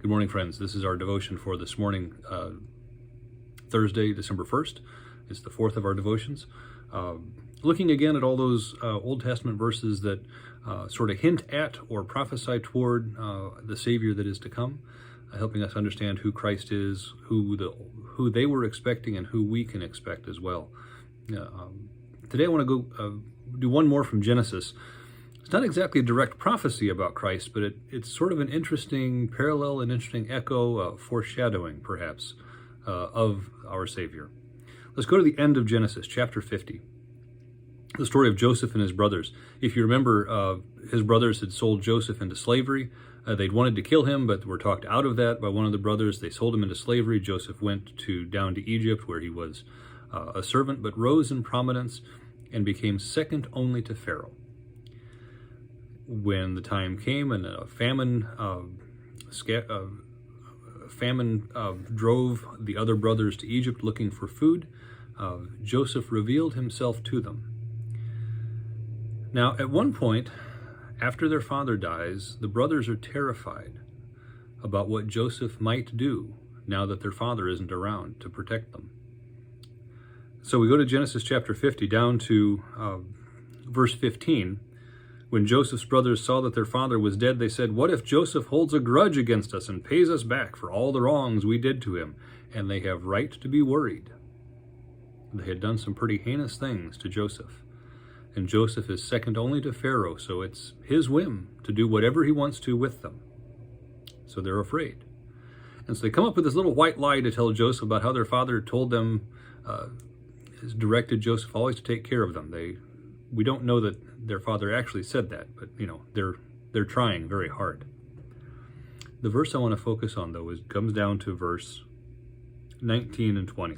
Good morning, friends. This is our devotion for this morning, Thursday, December 1st. It's the fourth of our devotions. Looking again at all those Old Testament verses that sort of hint at or prophesy toward the Savior that is to come, helping us understand who Christ is, who they were expecting, and who we can expect as well. Today I want to go do one more from Genesis. It's not exactly a direct prophecy about Christ, but it's sort of an interesting parallel, an interesting echo, foreshadowing, perhaps, of our Savior. Let's go to the end of Genesis, chapter 50. The story of Joseph and his brothers. If you remember, his brothers had sold Joseph into slavery. They'd wanted to kill him, but were talked out of that by one of the brothers. They sold him into slavery. Joseph went down to Egypt, where he was a servant, but rose in prominence and became second only to Pharaoh. When the time came and a famine drove the other brothers to Egypt looking for food, Joseph revealed himself to them. Now, at one point, after their father dies, the brothers are terrified about what Joseph might do now that their father isn't around to protect them. So we go to Genesis chapter 50, down to verse 15. When Joseph's brothers saw that their father was dead, they said, "What if Joseph holds a grudge against us and pays us back for all the wrongs we did to him?" And they have right to be worried. They had done some pretty heinous things to Joseph. And Joseph is second only to Pharaoh, so it's his whim to do whatever he wants to with them. So they're afraid. And so they come up with this little white lie to tell Joseph about how their father told them, has directed Joseph always to take care of them. We don't know that their father actually said that, but they're trying very hard. The verse I want to focus on, though, comes down to verse 19 and 20.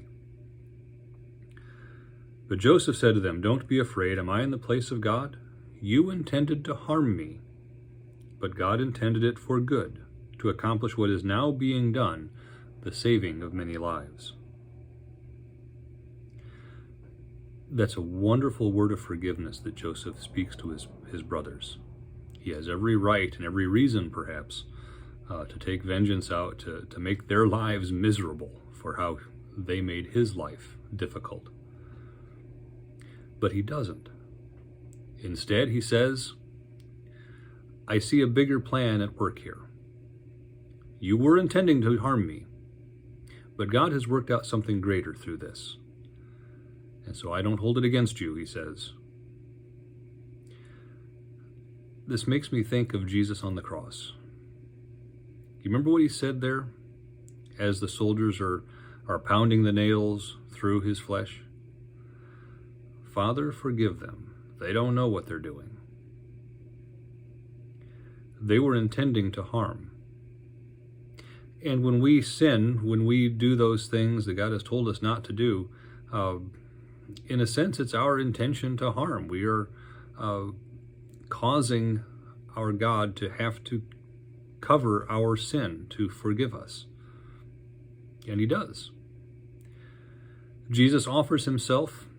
But Joseph said to them, "Don't be afraid. Am I in the place of God? You intended to harm me, but God intended it for good, to accomplish what is now being done, the saving of many lives." That's a wonderful word of forgiveness that Joseph speaks to his brothers. He has every right and every reason, perhaps, to take vengeance out, to make their lives miserable for how they made his life difficult. But he doesn't. Instead, he says, "I see a bigger plan at work here. You were intending to harm me, but God has worked out something greater through this. And so I don't hold it against you," he says. This makes me think of Jesus on the cross. You remember what he said there as the soldiers are pounding the nails through his flesh? "Father, forgive them. They don't know what they're doing." They were intending to harm. And when we sin, when we do those things that God has told us not to do, in a sense, it's our intention to harm. We are causing our God to have to cover our sin, to forgive us. And he does. Jesus offers himself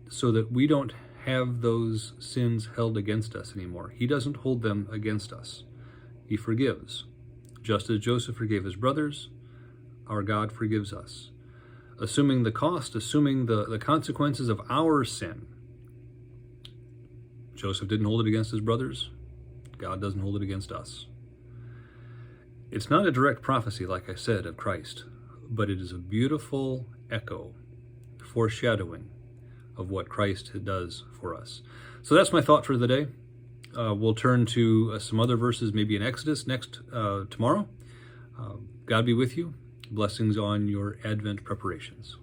so that we don't have those sins held against us anymore. He doesn't hold them against us. He forgives. Just as Joseph forgave his brothers, our God forgives us. Assuming the cost, assuming the consequences of our sin. Joseph didn't hold it against his brothers. God doesn't hold it against us. It's not a direct prophecy, like I said, of Christ, but it is a beautiful echo, foreshadowing of what Christ does for us. So that's my thought for the day. We'll turn to some other verses, maybe in Exodus tomorrow. God be with you. Blessings on your Advent preparations.